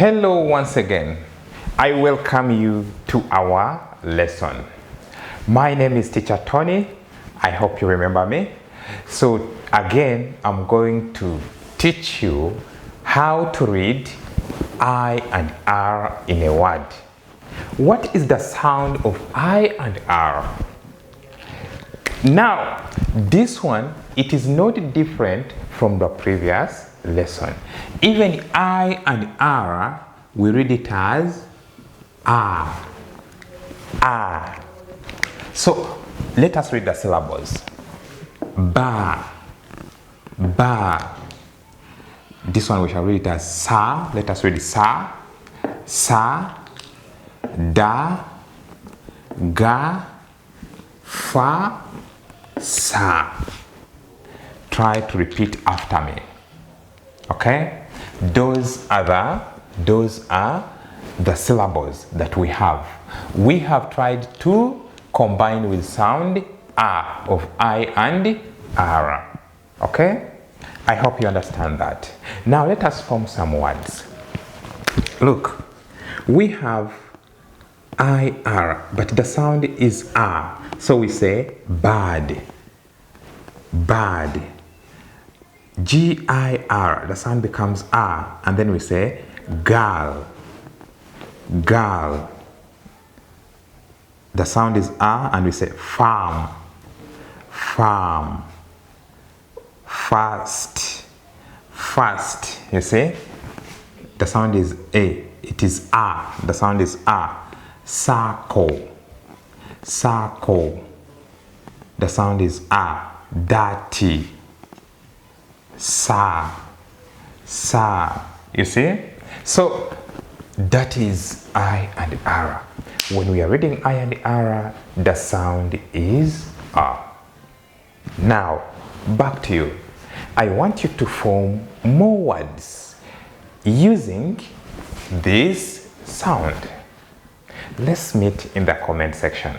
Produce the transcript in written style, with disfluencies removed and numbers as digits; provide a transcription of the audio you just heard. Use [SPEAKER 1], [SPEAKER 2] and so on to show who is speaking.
[SPEAKER 1] Hello once again. I welcome you to our lesson. My name is Teacher Tony. I hope you remember me. So again, I'm going to teach you how to read I and R in a word. What is the sound of I and R? Now, this one, it is not different from the previous lesson. Even I and R, we read it as R. R. So, let us read the syllables. Ba, ba. This one we shall read it as sa. Let us read it sa, sa, da, ga, fa, sa. Try to repeat after me. Okay? Those are the syllables that we have. We have tried to combine with sound R of I and R. Okay? I hope you understand that. Now let us form some words. Look, we have IR, but the sound is R. So we say bad, bad. GIR, the sound becomes R, and then we say girl, girl. The sound is R, and we say farm, farm. Fast, fast. You see? The sound is A. It is R. The sound is R. Circle, circle. The sound is R. Dirty. Sa, sa. You see? So that is I and R. When we are reading I and R, the sound is R. Now, back to you. I want you to form more words using this sound. Let's meet in the comment section.